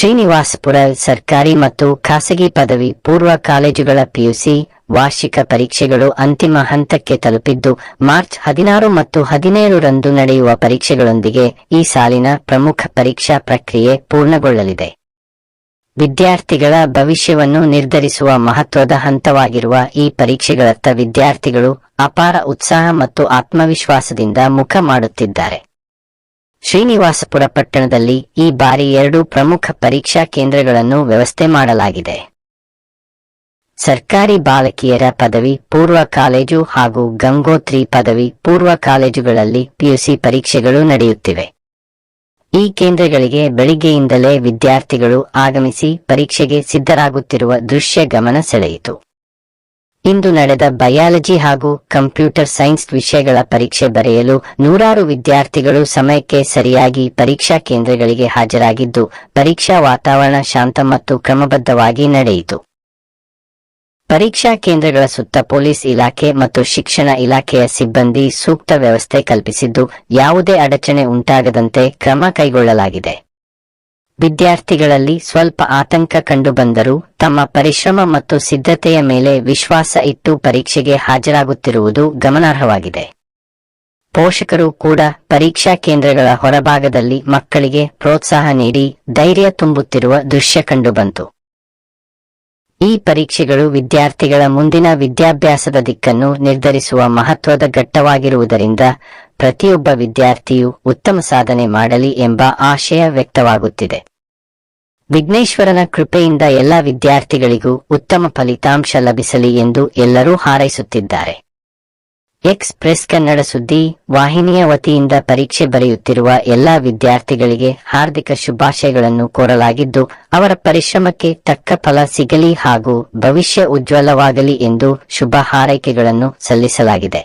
ಶ್ರೀನಿವಾಸಪುರ ಸರ್ಕಾರಿ ಮತ್ತು ಖಾಸಗಿ ಪದವಿ ಪೂರ್ವ ಕಾಲೇಜುಗಳ ಪಿಯುಸಿ ವಾರ್ಷಿಕ ಪರೀಕ್ಷೆಗಳು ಅಂತಿಮ ಹಂತಕ್ಕೆ ತಲುಪಿದ್ದು, ಮಾರ್ಚ್ 16 ಮತ್ತು 17ರಂದು ನಡೆಯುವ ಪರೀಕ್ಷೆಗಳೊಂದಿಗೆ ಈ ಸಾಲಿನ ಪ್ರಮುಖ ಪರೀಕ್ಷಾ ಪ್ರಕ್ರಿಯೆ ಪೂರ್ಣಗೊಳ್ಳಲಿದೆ. ವಿದ್ಯಾರ್ಥಿಗಳ ಭವಿಷ್ಯವನ್ನು ನಿರ್ಧರಿಸುವ ಮಹತ್ವದ ಹಂತವಾಗಿರುವ ಈ ಪರೀಕ್ಷೆಗಳತ್ತ ವಿದ್ಯಾರ್ಥಿಗಳು ಅಪಾರ ಉತ್ಸಾಹ ಮತ್ತು ಆತ್ಮವಿಶ್ವಾಸದಿಂದ ಮುಖ ಮಾಡುತ್ತಿದ್ದಾರೆ. ಶ್ರೀನಿವಾಸಪುರ ಪಟ್ಟಣದಲ್ಲಿ ಈ ಬಾರಿ 2 ಪ್ರಮುಖ ಪರೀಕ್ಷಾ ಕೇಂದ್ರಗಳನ್ನು ವ್ಯವಸ್ಥೆ ಮಾಡಲಾಗಿದೆ. ಸರ್ಕಾರಿ ಬಾಲಕಿಯರ ಪದವಿ ಪೂರ್ವ ಕಾಲೇಜು ಹಾಗೂ ಗಂಗೋತ್ರಿ ಪದವಿ ಪೂರ್ವ ಕಾಲೇಜುಗಳಲ್ಲಿ ಪಿಯುಸಿ ಪರೀಕ್ಷೆಗಳು ನಡೆಯುತ್ತಿವೆ. ಈ ಕೇಂದ್ರಗಳಿಗೆ ಬೆಳಿಗ್ಗೆಯಿಂದಲೇ ವಿದ್ಯಾರ್ಥಿಗಳು ಆಗಮಿಸಿ ಪರೀಕ್ಷೆಗೆ ಸಿದ್ಧರಾಗುತ್ತಿರುವ ದೃಶ್ಯ ಗಮನ ಸೆಳೆಯಿತು. ಇಂದು ನಡೆದ ಬಯಾಲಜಿ ಹಾಗೂ ಕಂಪ್ಯೂಟರ್ ಸೈನ್ಸ್ ವಿಷಯಗಳ ಪರೀಕ್ಷೆ ಬರೆಯಲು ನೂರಾರು ವಿದ್ಯಾರ್ಥಿಗಳು ಸಮಯಕ್ಕೆ ಸರಿಯಾಗಿ ಪರೀಕ್ಷಾ ಕೇಂದ್ರಗಳಿಗೆ ಹಾಜರಾಗಿದ್ದು, ಪರೀಕ್ಷಾ ವಾತಾವರಣ ಶಾಂತ ಮತ್ತು ಕ್ರಮಬದ್ಧವಾಗಿ ನಡೆಯಿತು. ಪರೀಕ್ಷಾ ಕೇಂದ್ರಗಳ ಸುತ್ತ ಪೊಲೀಸ್ ಇಲಾಖೆ ಮತ್ತು ಶಿಕ್ಷಣ ಇಲಾಖೆಯ ಸಿಬ್ಬಂದಿ ಸೂಕ್ತ ವ್ಯವಸ್ಥೆ ಕಲ್ಪಿಸಿದ್ದು, ಯಾವುದೇ ಅಡಚಣೆ ಉಂಟಾಗದಂತೆ ಕ್ರಮ ಕೈಗೊಳ್ಳಲಾಗಿದೆ. ವಿದ್ಯಾರ್ಥಿಗಳಲ್ಲಿ ಸ್ವಲ್ಪ ಆತಂಕ ಕಂಡುಬಂದರೂ ತಮ್ಮ ಪರಿಶ್ರಮ ಮತ್ತು ಸಿದ್ಧತೆಯ ಮೇಲೆ ವಿಶ್ವಾಸ ಇಟ್ಟು ಪರೀಕ್ಷೆಗೆ ಹಾಜರಾಗುತ್ತಿರುವುದು ಗಮನಾರ್ಹವಾಗಿದೆ. ಪೋಷಕರು ಕೂಡ ಪರೀಕ್ಷಾ ಕೇಂದ್ರಗಳ ಹೊರಭಾಗದಲ್ಲಿ ಮಕ್ಕಳಿಗೆ ಪ್ರೋತ್ಸಾಹ ನೀಡಿ ಧೈರ್ಯ ತುಂಬುತ್ತಿರುವ ದೃಶ್ಯ ಕಂಡುಬಂತು. ಈ ಪರೀಕ್ಷೆಗಳು ವಿದ್ಯಾರ್ಥಿಗಳ ಮುಂದಿನ ವಿದ್ಯಾಭ್ಯಾಸದ ದಿಕ್ಕನ್ನು ನಿರ್ಧರಿಸುವ ಮಹತ್ವದ ಘಟ್ಟವಾಗಿರುವುದರಿಂದ ಪ್ರತಿಯೊಬ್ಬ ವಿದ್ಯಾರ್ಥಿಯು ಉತ್ತಮ ಸಾಧನೆ ಮಾಡಲಿ ಎಂಬ ಆಶಯ ವ್ಯಕ್ತವಾಗುತ್ತಿದೆ. ವಿಘ್ನೇಶ್ವರನ ಕೃಪೆಯಿಂದ ಎಲ್ಲ ವಿದ್ಯಾರ್ಥಿಗಳಿಗೂ ಉತ್ತಮ ಫಲಿತಾಂಶ ಲಭಿಸಲಿ ಎಂದು ಎಲ್ಲರೂ ಹಾರೈಸುತ್ತಿದ್ದಾರೆ. ಎಕ್ಸ್‌ಪ್ರೆಸ್ ಕನ್ನಡ ಸುದ್ದಿ ವಾಹಿನಿಯ ವತಿಯಿಂದ ಪರೀಕ್ಷೆ ಬರೆಯುತ್ತಿರುವ ಎಲ್ಲ ವಿದ್ಯಾರ್ಥಿಗಳಿಗೆ ಹಾರ್ದಿಕ ಶುಭಾಶಯಗಳನ್ನು ಕೋರಲಾಗಿದ್ದು, ಅವರ ಪರಿಶ್ರಮಕ್ಕೆ ತಕ್ಕ ಫಲ ಸಿಗಲಿ ಹಾಗೂ ಭವಿಷ್ಯ ಉಜ್ವಲವಾಗಲಿ ಎಂದು ಶುಭ ಹಾರೈಕೆಗಳನ್ನು ಸಲ್ಲಿಸಲಾಗಿದೆ.